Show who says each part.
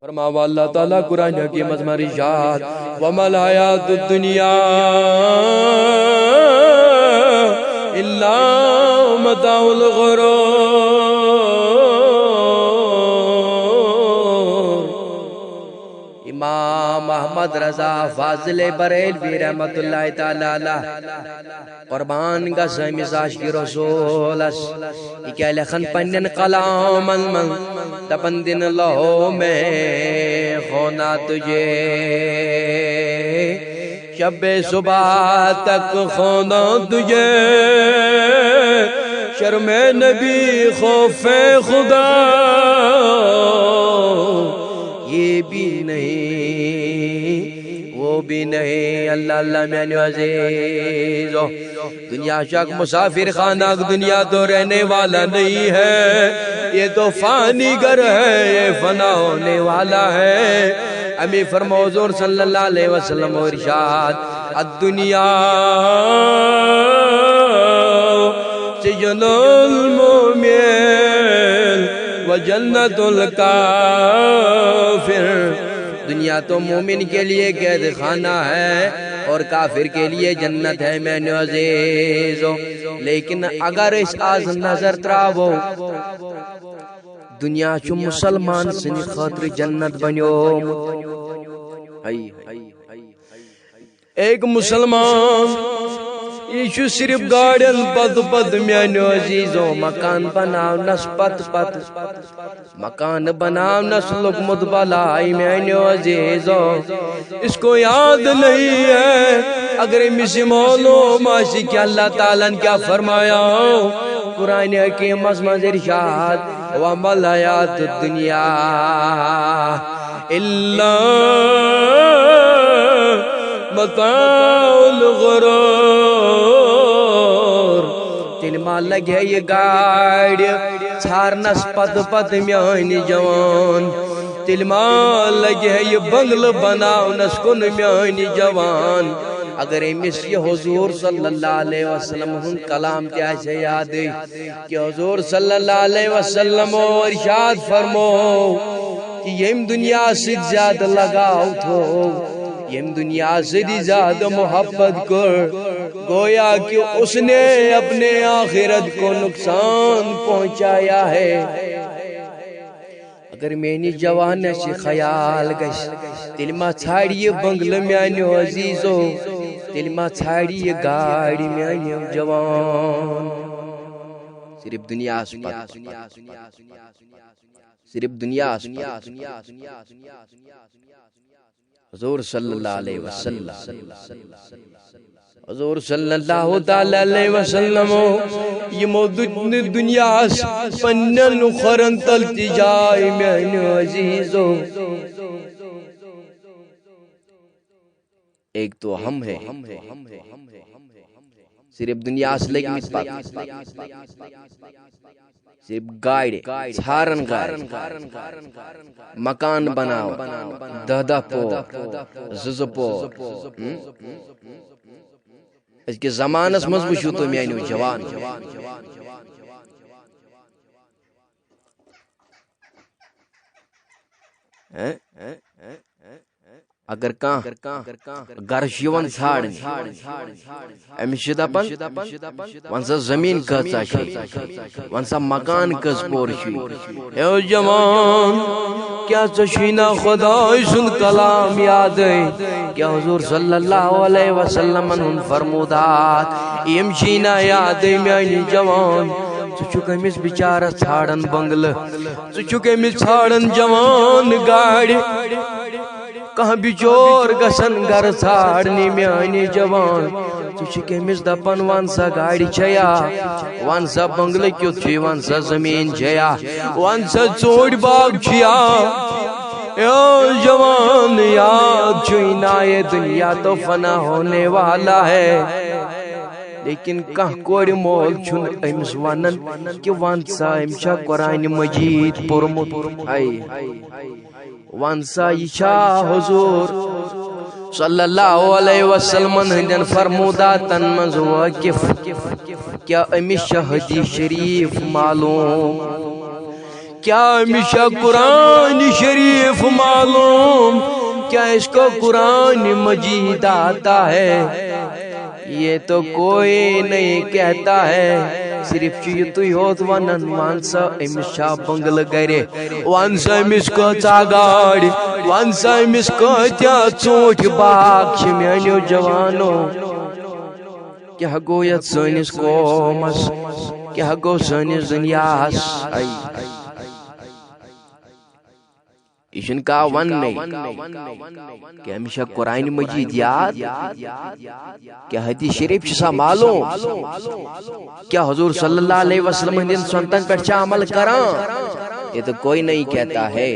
Speaker 1: فرمایا اللہ تعالیٰ قرآن حکیم میں ارشاد وما الحیات الدنیا الا متاع الغرور۔ امام احمد رضا فاضل بریلوی رحمت اللہ تعالی علیہ قربان کا سمیز عاشق رسول یہ کیا لکھن پنن کلام من دپن دن لہو میں خونا تجھے شب صبح تک خونا تجھے شرم نبی خوف خدا یہ بھی نہیں وہ بھی نہیں۔ اللہ اللہ میانی عزیزو دنیا شک مسافر خانہ دنیا تو رہنے والا نہیں ہے، یہ تو فانی گھر ہے، یہ فنا ہونے والا ہے۔ امی فرمو حضور صلی اللہ علیہ وسلم و ارشاد الدنیا سجن المؤمن وجنت الکافر۔ دنیا تو مومن کے لیے قید خانہ ہے اور کافر کے لیے جنت ہے مینے عزیزو۔ لیکن اگر اس آز نظر تراو دنیا چو مسلمان سنی خاطر جنت بنیو۔ ایک مسلمان یہ صرف گاڑین پد میانو عزیزو مکان بناو نس پت مکان بناو نس لقمت بلائی میانو عزیزو اس کو یاد نہیں ہے اگر مسی معلوم آسی کہ اللہ تعالیٰ نے کیا فرمایا قرآن حکیم مزمز ارشاد وَمَا الْحَيَاةُ الدُّنْيَا إِلَّا مَتَاعُ الْغُرُورِ۔ تیل مال لگے یہ گاڑی چھارنس پت میانی جوان، تیل مال لگے یہ بنگل بناونس کن میانی جوان۔ اگر امس یہ حضور صلی اللہ علیہ وسلم ہن کلام کیا سے یاد ہے کہ حضور صلی اللہ علیہ وسلم ارشاد فرمو کہ یم دنیا سے زیادہ لگاؤ تھو، یم دنیا سے زیادہ محبت کر، گویا کہ اس نے اپنے آخرت کو نقصان پہنچایا ہے۔ اگر مینی جوان سے خیال گش تیل ما چھاڑی بنگل میانی عزیزو، تیل ما چھاڑی گاڑی میانی جوان۔ صرف دنیا اسپت، صرف دنیا اسپت۔ حضور صلی اللہ علیہ وسلم، حضور صلی اللہ علیہ وسلم یمو دنیا پنن خورن تلتی جائی میانی عزیزو۔ ایک تو ہم ہے صرف دنیا سے لگی مت پاک، صرف گاڑی چھارن گاڑی مکان بناو دہ پو زز پو۔ اس کے زمانس مز وچھو تو میانیو جوان اگر کان گرش یون ژھاڑن امس چھ دپان ون سا زمین کۭژاہ چھ، ون سا مکان کٔژ پور چھ۔ اے جوان کیا ژےٚ خداے سُنٛد کلام یاد کیا حضور صلی اللہ علیہ وسلم ہن فرمودات یم چھینا یاد میانی جوان۔ ژٕ چھُکھ أمِس بِچارس ژھانڈان بنگلہٕ، ژٕ چھُکھ أمِس ژھانڈان جوان گاڑِ، کانٛہہ بِچور گژھان گرٕ ژھانڈنہِ میانہِ جوان۔ ژٕ چھُکھ أمِس دپان ون سا گاڑِ چھیا، ون سا بنگلہٕ کیُتھ چھُے، ون سا زمیٖن چھیا، ون سا ژوٗنٛٹھۍ باغ چھُیا۔ اے جوان یاد چھُے نا یہ دنیا تو فنا ہونے والا ہے۔ لیکن کانٛہہ کورِ مول چھُنہٕ أمِس ونان کہ ون سا أمۍ چھا قرآن مجید پوٚرمُت، ون سا یہ چھا حضور صلی اللہ علیہ وسلم ہندین فرموداتن منز واقف، کیا أمِس چھا حدیث شریف معلوم کیا ہمیشہ قرآن شریف معلوم، کیا اس کو قرآن مجید آتا ہے؟ یہ تو کوئی نہیں کہتا ہے، صرف چیتوی ہوت ونن وانسا امس چھا بنگل گرے، وانسا امس کچا گاڑی، وانسا امس کتیا ژوٗنٛٹھۍ باغ چھ میانیو جوانو۔ کیا گو یت سٲنِس قومس، کیا گو سٲنِس دنیاہس؟ یہ چھُنہٕ کانٛہہ وننے کہ ہمیشہ قرآن مجید یاد، کیا حدیث شریف چھسا معلوم، کیا حضور صلی اللہ علیہ وسلم ہندین سنتن پر عمل کران؟ یہ تو کوئی نہیں کہتا ہے۔